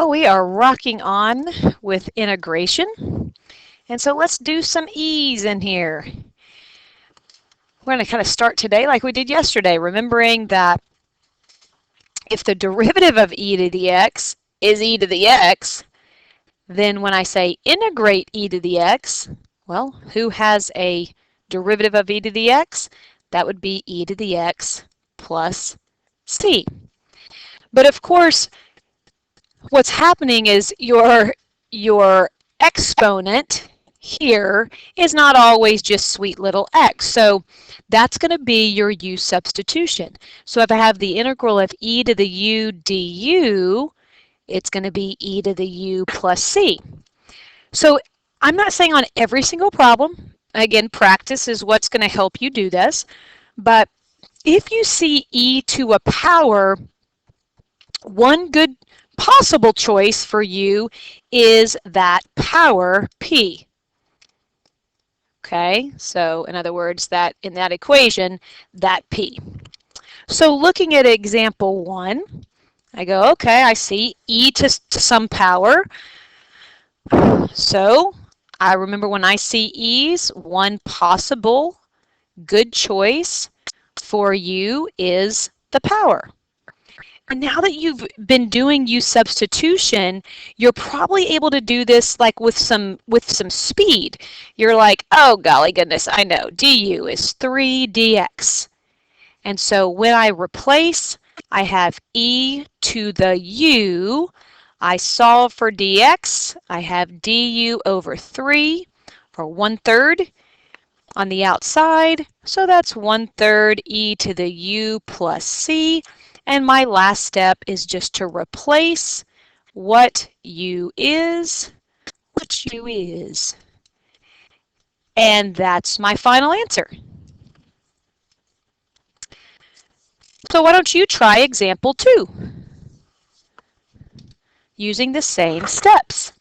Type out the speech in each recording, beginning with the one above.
Well, we are rocking on with integration. And so let's do some e's in here. We're going to kind of start today like we did yesterday, remembering that if the derivative of e to the x is e to the x, then when I say integrate e to the x, well, who has a derivative of e to the x? That would be e to the x plus c. But of course, what's happening is your exponent here is not always just sweet little x. So that's going to be your u substitution. So if I have the integral of e to the u du, it's going to be e to the u plus c. So I'm not saying on every single problem. Again, practice is what's going to help you do this. But if you see e to a power, one good possible choice for you is that power p. Okay, so in other words, that in that equation, that p. So looking at example 1, I go, okay, I see e to some power. So I remember when I see e's, one possible good choice for you is the power. And now that you've been doing u substitution, you're probably able to do this like with some speed. You're like, oh golly goodness, I know, du is 3 dx. And so when I replace, I have e to the u. I solve for dx. I have du over 3, or 1/3 on the outside. So that's 1/3 e to the u plus c. And my last step is just to replace what u is. And that's my final answer. So why don't you try example 2 using the same steps?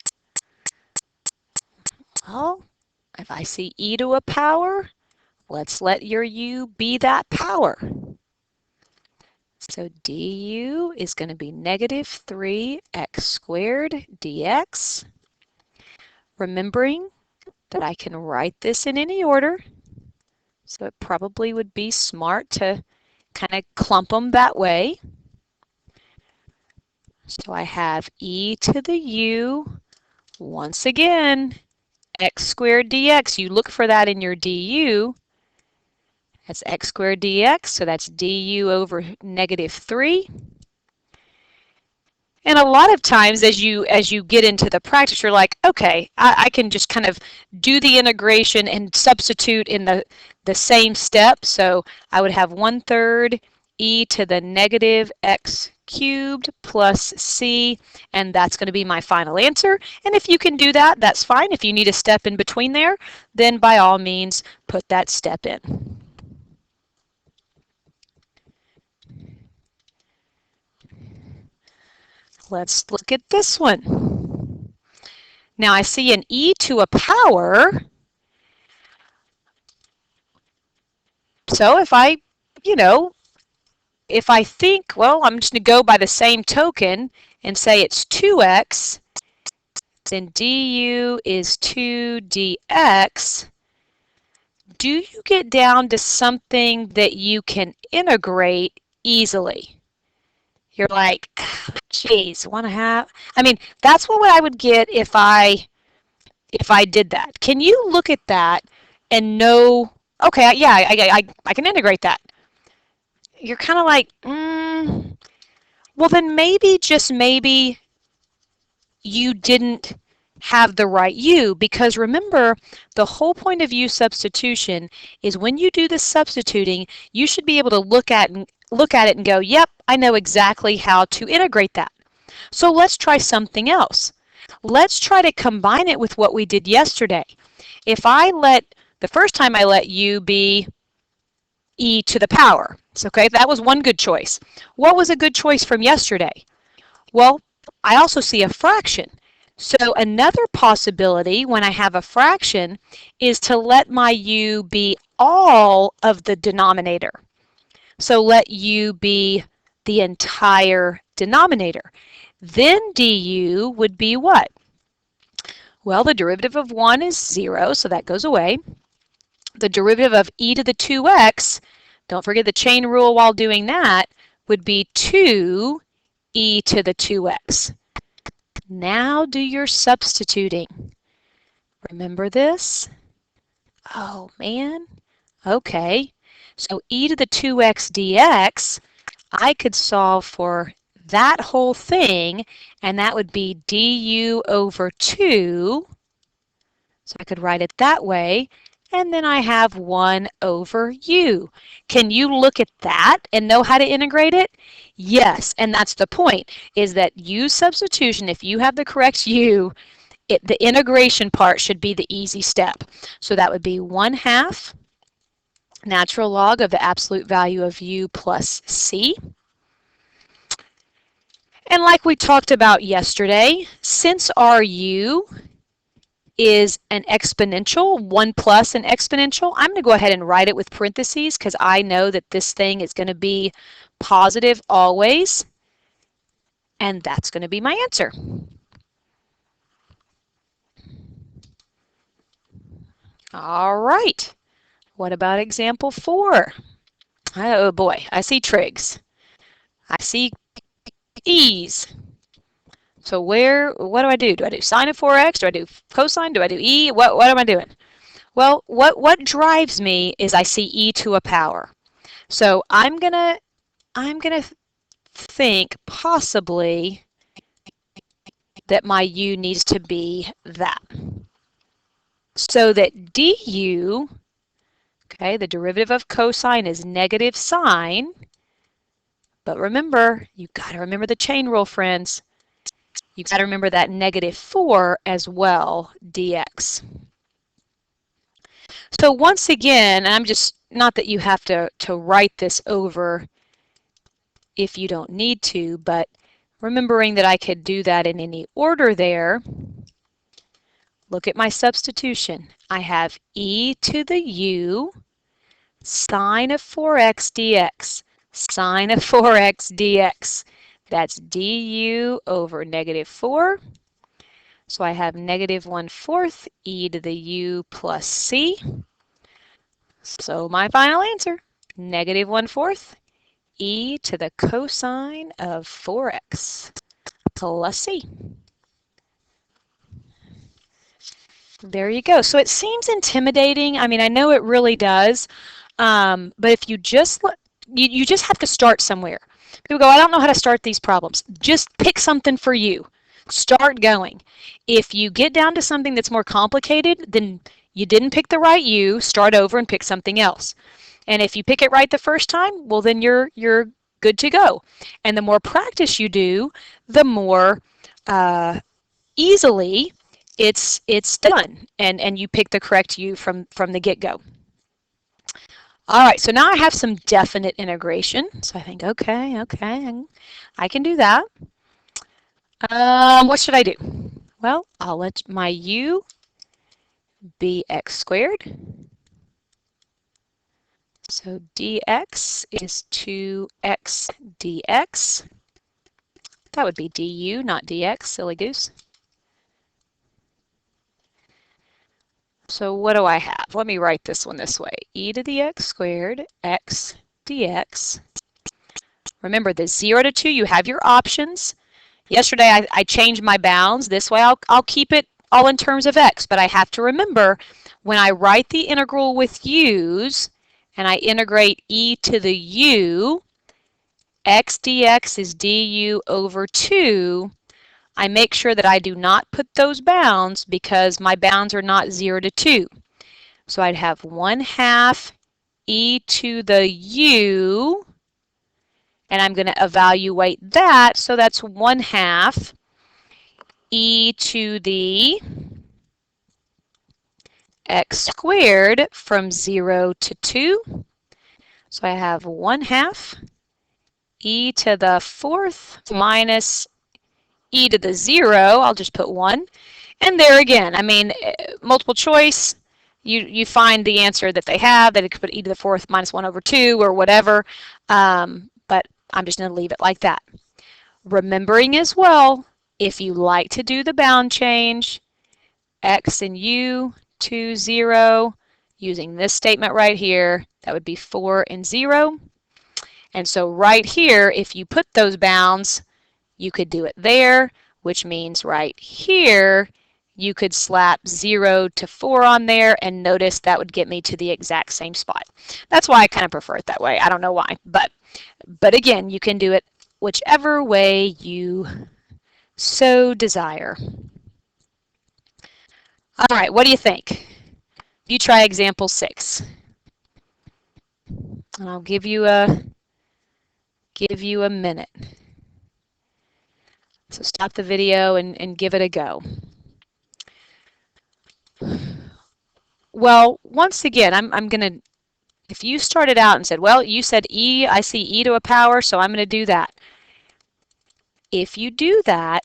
Well, if I see e to a power, let's let your u be that power. So du is going to be negative 3x squared dx. Remembering that I can write this in any order, so it probably would be smart to kind of clump them that way. So I have e to the u, once again, x squared dx. You look for that in your du. That's x squared dx, so that's du over negative 3. And a lot of times as you get into the practice, you're like, okay, I can just kind of do the integration and substitute in the same step. So I would have 1/3 e to the negative x cubed plus c, and that's going to be my final answer. And if you can do that, that's fine. If you need a step in between there, then by all means, put that step in. Let's look at this one. Now I see an e to a power. So if I think, well, I'm just going to go by the same token and say it's 2x, then du is 2 dx. Do you get down to something that you can integrate easily? You're like, geez, 1/2. I mean, that's what I would get if I did that. Can you look at that and know, okay, yeah, I can integrate that? You're kind of like, well, then maybe, just maybe, you didn't have the right u, because remember, the whole point of u substitution is when you do the substituting, you should be able to look at it and go, yep, I know exactly how to integrate that. So let's try something else. Let's try to combine it with what we did yesterday. If the first time I let u be e to the power, so, okay, that was one good choice. What was a good choice from yesterday? Well, I also see a fraction. So another possibility when I have a fraction is to let my u be all of the denominator. So let u be the entire denominator. then du would be what? Well, the derivative of 1 is 0, so that goes away. The derivative of e to the 2x, don't forget the chain rule while doing that, would be 2 e to the 2x. Now do your substituting. Remember this? Oh, man. Okay. So e to the 2x dx, I could solve for that whole thing, and that would be du over 2. So I could write it that way. And then I have 1 over u. Can you look at that and know how to integrate it? Yes, and that's the point, is that u substitution, if you have the correct u, the integration part should be the easy step. So that would be 1/2 natural log of the absolute value of u plus c. And like we talked about yesterday, since our u is an exponential, 1 plus an exponential, I'm going to go ahead and write it with parentheses because I know that this thing is going to be positive always, and that's going to be my answer. All right, what about example 4? Oh boy, I see trigs. I see e's. So what do I do? Do I do sine of 4x? Do I do cosine? Do I do e? What am I doing? Well, what drives me is I see e to a power. So I'm gonna think possibly that my u needs to be that. So that du, okay, the derivative of cosine is negative sine. But remember, you've got to remember the chain rule, friends. You've got to remember that negative 4 as well, dx. So once again, I'm just, not that you have to write this over if you don't need to, but remembering that I could do that in any order there, look at my substitution. I have e to the u sine of 4x dx, sine of 4x dx. That's du over negative 4. So I have negative 1/4 e to the u plus c. So my final answer, negative 1/4 e to the cosine of 4x plus c. There you go. So it seems intimidating. I mean, I know it really does. But if you just you just have to start somewhere. People go, I don't know how to start these problems. Just pick something for you. Start going. If you get down to something that's more complicated, then you didn't pick the right u, start over and pick something else. And if you pick it right the first time, well, then you're good to go. And the more practice you do, the more easily it's done, and you pick the correct u from the get-go. All right, so now I have some definite integration. So I think, okay, I can do that. What should I do? Well, I'll let my u be x squared. So dx is 2x dx. That would be du, not dx, silly goose. So what do I have? Let me write this one this way. E to the x squared, x dx. Remember, the 0 to 2, you have your options. Yesterday, I changed my bounds. This way, I'll keep it all in terms of x. But I have to remember, when I write the integral with u's, and I integrate e to the u, x dx is du over 2. I make sure that I do not put those bounds because my bounds are not 0 to 2. So I'd have 1/2 e to the u, and I'm going to evaluate that. So that's 1/2 e to the x squared from 0 to 2. So I have 1/2 e to the 4th minus e to the 0, I'll just put 1. And there again, I mean, multiple choice, you find the answer that they have, that it could put e to the 4th minus 1 over 2 or whatever, but I'm just going to leave it like that. Remembering as well, if you like to do the bound change, x and u to 0, using this statement right here, that would be 4 and 0. And so right here, if you put those bounds, you could do it there, which means right here, you could slap 0 to 4 on there, and notice that would get me to the exact same spot. That's why I kind of prefer it that way. I don't know why, but again, you can do it whichever way you so desire. All right, what do you think? You try example 6. And I'll give you a minute. So stop the video and give it a go. Well, once again, I'm going to, if you started out and said, well, you said e, I see e to a power, so I'm going to do that. If you do that,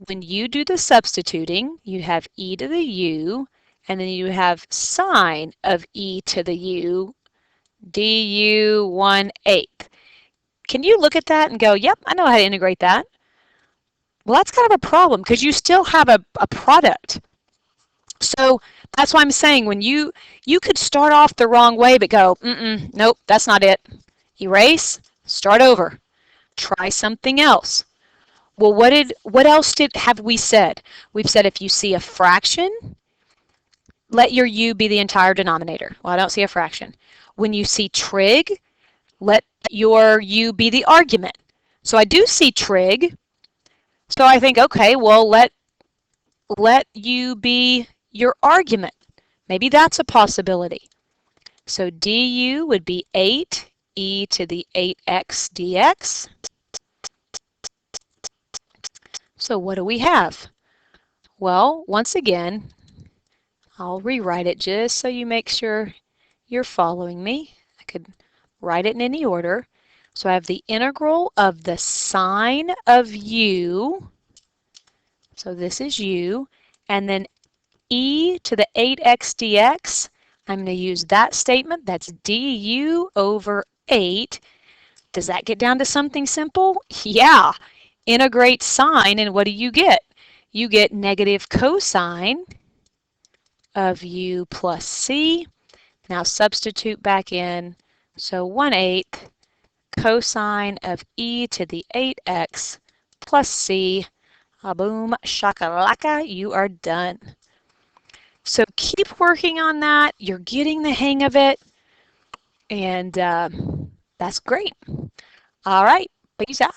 when you do the substituting, you have e to the u, and then you have sine of e to the u, du 1/8. Can you look at that and go, yep, I know how to integrate that? Well, that's kind of a problem because you still have a product. So that's why I'm saying when you could start off the wrong way but go, nope, that's not it. Erase, start over, try something else. Well, what else have we said? We've said if you see a fraction, let your u be the entire denominator. Well, I don't see a fraction. When you see trig, let your u be the argument. So I do see trig. So I think, okay, well, let u be your argument. Maybe that's a possibility. So du would be 8 e to the 8x dx. So what do we have? Well, once again, I'll rewrite it just so you make sure you're following me. I could write it in any order. So I have the integral of the sine of u, so this is u, and then e to the 8x dx, I'm going to use that statement. That's du over 8. Does that get down to something simple? Yeah. Integrate sine, and what do you get? You get negative cosine of u plus c. Now substitute back in. So 1/8 cosine of e to the 8x plus c. Boom, shakalaka, you are done. So keep working on that. You're getting the hang of it. And that's great. All right, peace out.